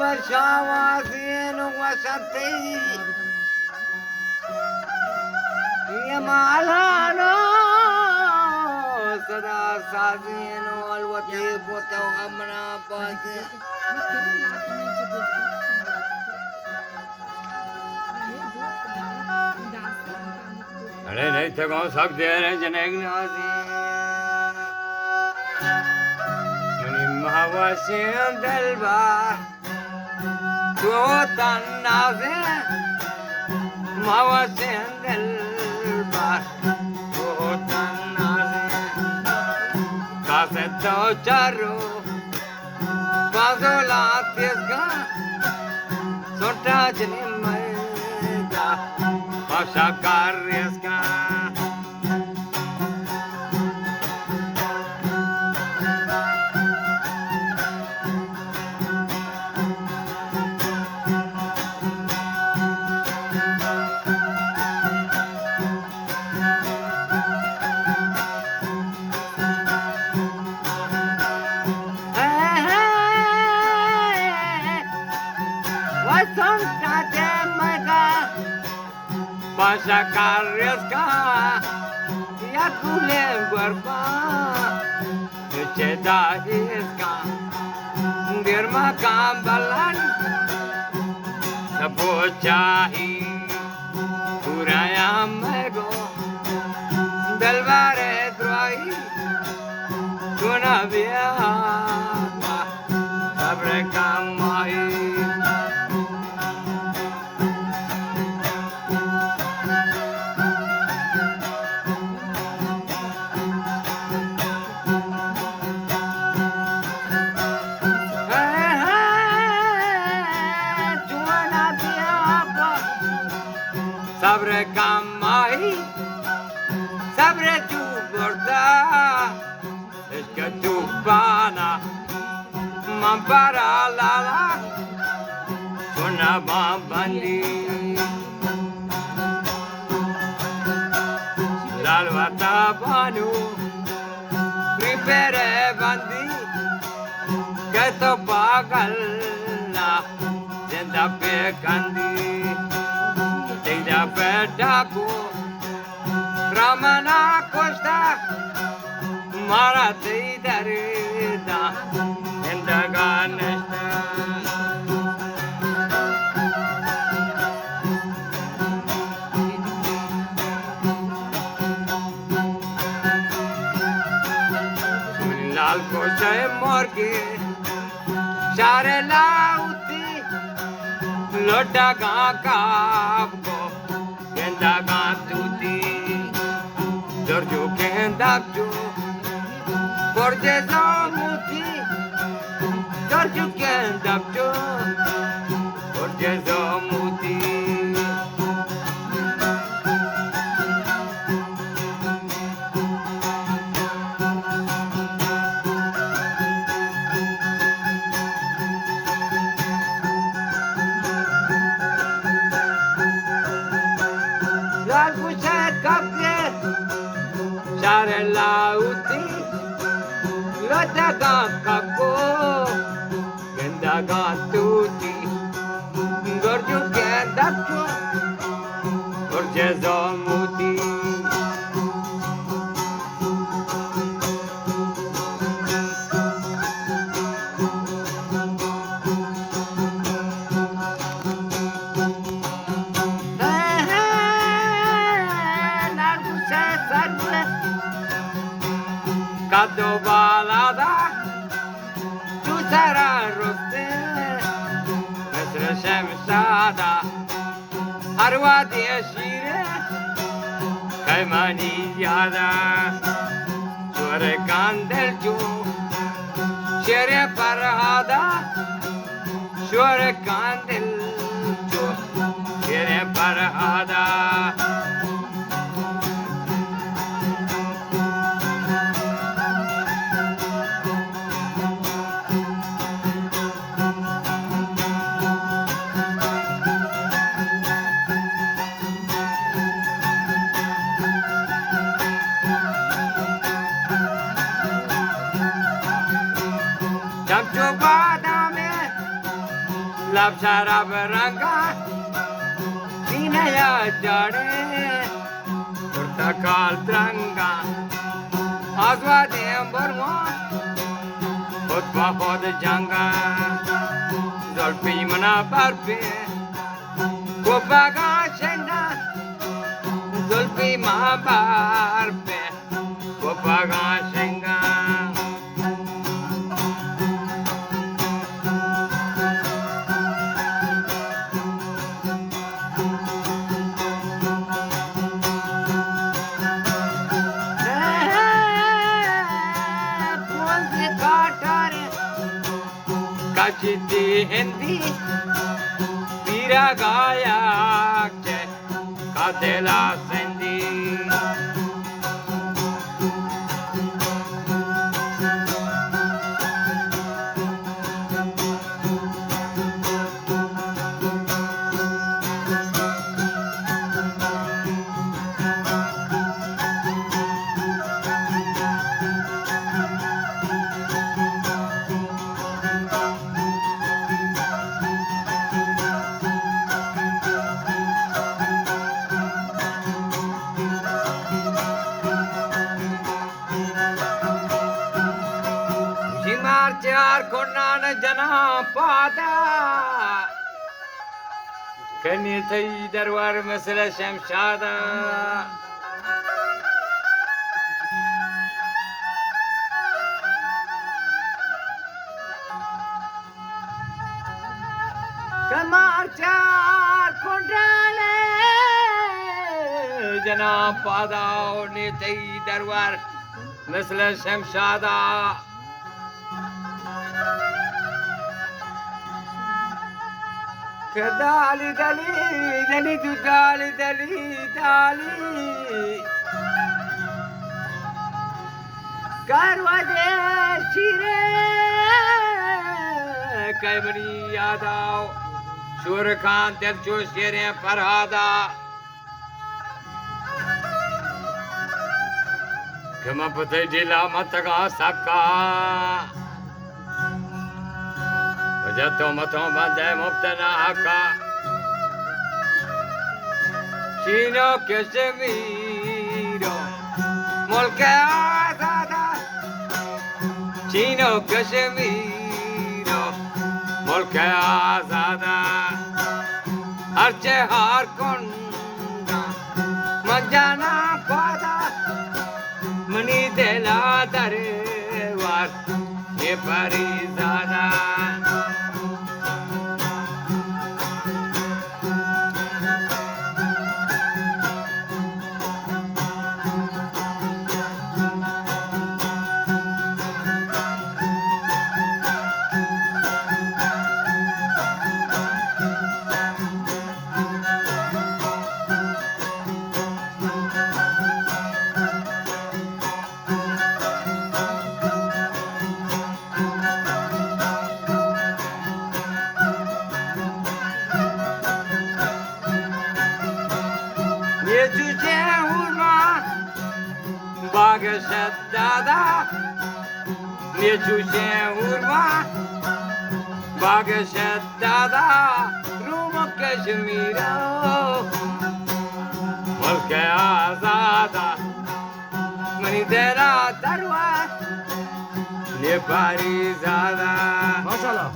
وشاوازين وسطي يمالانا صدا سازين والوطيب وتوهمنا بازي अरे नहीं तो कौन सकते हैं जनेगनासी मुनि महावशियं दलबा तो तन्नासे महावशियं दलबा तो तन्नासे कासे तो चारो बाज़ोला तिस्का सोटा जनिमदा Așa carresca Așa carresca ia cu lengua ce da isca dirma cambalan sa pochahi puraya mego dalvare droi tuna via sabre kamai Sabre camai, sabre tu gorda, es que tu pana, mampara la la, sona bambandi, lalvata banu, pripere bandi, que to pagal la, jenda pe kandi. Tida pedaku Ramana Costa Marati Darida Indaganesta Lal Costa Morgi Share Lauti Loda Gakabko Kenda Gatuti Giorgio Kendakjo Borge Zomuti Giorgio Kendakjo Borge Zomuti Share lauti Lota kakako Genda gatuti Gorju kendakju Gorje zomuti Kado balada Tu sara roste Mesre şemşada Arva diye şire Kaymani yada Şure kandelcu Şere parhada Şure kandelcu Şere parhada Love Sarabaranga, Vinaya Jade, Urtakal Tranga, Azwa de Ambarwa, Utpa for the Janga, Zolpi Mana Barpe, Gopaga Shenda, Zulpi Mabarpe, Gopaga Shenga. Kachiti Hindi, Pira Gaya, Katela Sendi. Marchar Konana Jana Pada Kanithai Darwar Masala Shamshada Kamarchar Konana Jana Pada Nithai Darwar Masala Shamshada Dali dali dali du dali dali dali Karwade shire Kaimani Yadav Surkhan Delcho Shere Farhada Kamapate Dila Mataga Saka Jato mato bande muptana haka Chino Kashmiro Mulke azada Chino Kashmiro Mulke azada Arche har konda Manjana pada Mani dela darewar Ye parizada Bagashaddada Nechushe Urma Bagashaddada Ruma Kashmira Mulke Azada Manidera Darwa Nepari Zada Mashallah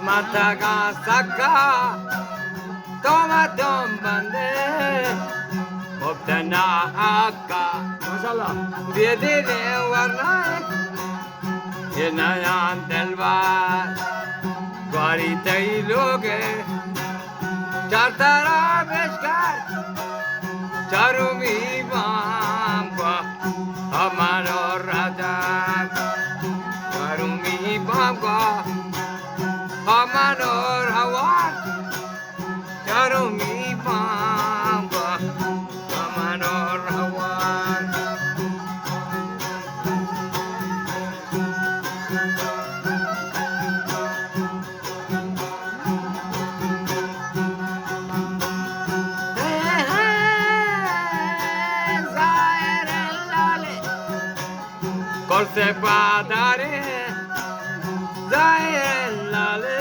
Mataga Saka Toma Tombande Muptana Haka Mashallah Vedine Warnai Yenayan Delvar Gwari Tai Loge Chartara Beshkar Charumi Bamba Amaro Raja Charumi Bamba Amanor Hawan Charumi Bamba Amanor Hawan Forse padare Zaelale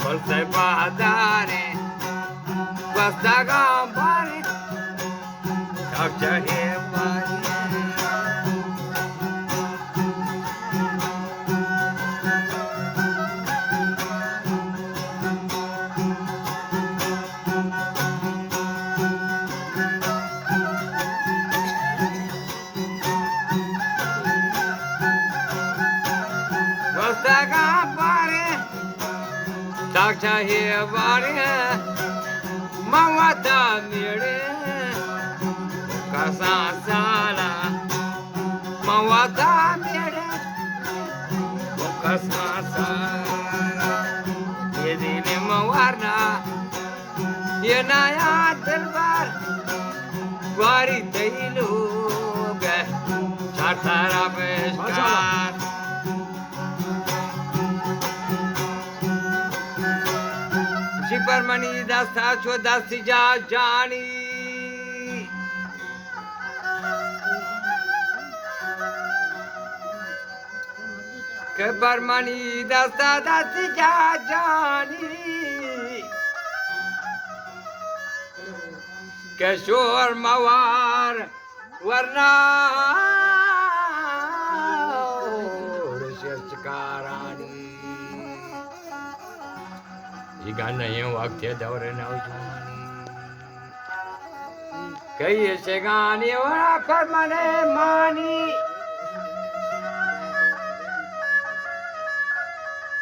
Forse padare Basta gambare Takcha he pari Basta gambare Takcha he pari Mawata mire Kasa sala Mawata mire Kasa sala Ye dil mawarna Ye naya dilbar Wari tailug Chartara peshkar Shiparmani dasta cho dasti ja jani Shiparmani dasta dasti ja jani Kishor mawar warna Shirchkarani ये गाना ये वाक्य दौरे नौजवानी कई ऐसे गाने वरा पर मने मानी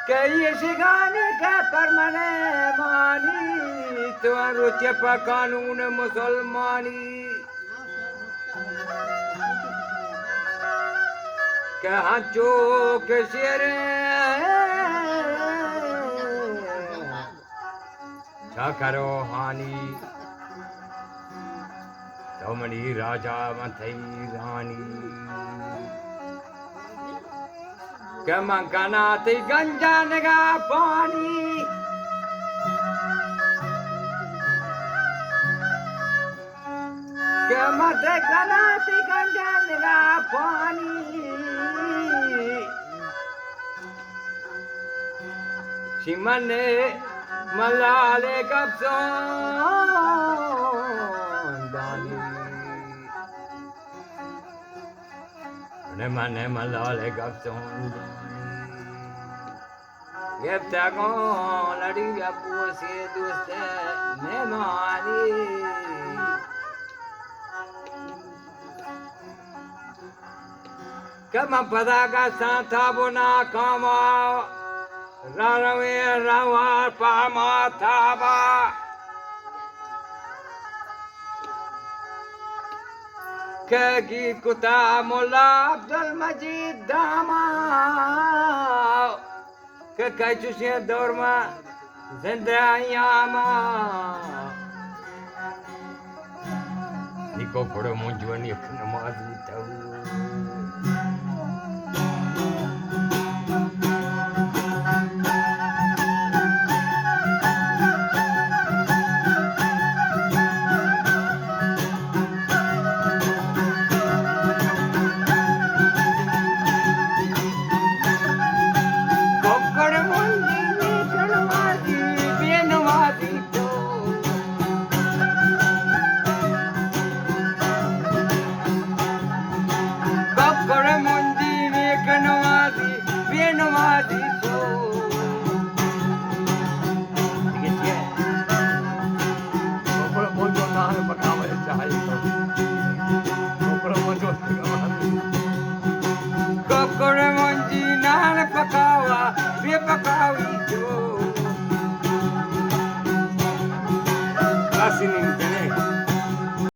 कई ऐसे गाने के पर मने मानी तो रुचि पर कानून मुसलमानी कहाँ चौक शेरे करो हानि तमनी राजा मथई रानी कमकनाति गंजन का पानी कमत कनाति गंजन का पानी सिमने Malale kapson dani Ne malale kapson dani Yepta kon ladi yapu se doste ne mani Kama padaga santa bona kama Rarawe rawa pamataba Kagi kuta Mullah Abdul Majid Dama Kakai chushe dorma Zendayama Niko kodo munjwani namaz bitau Nobody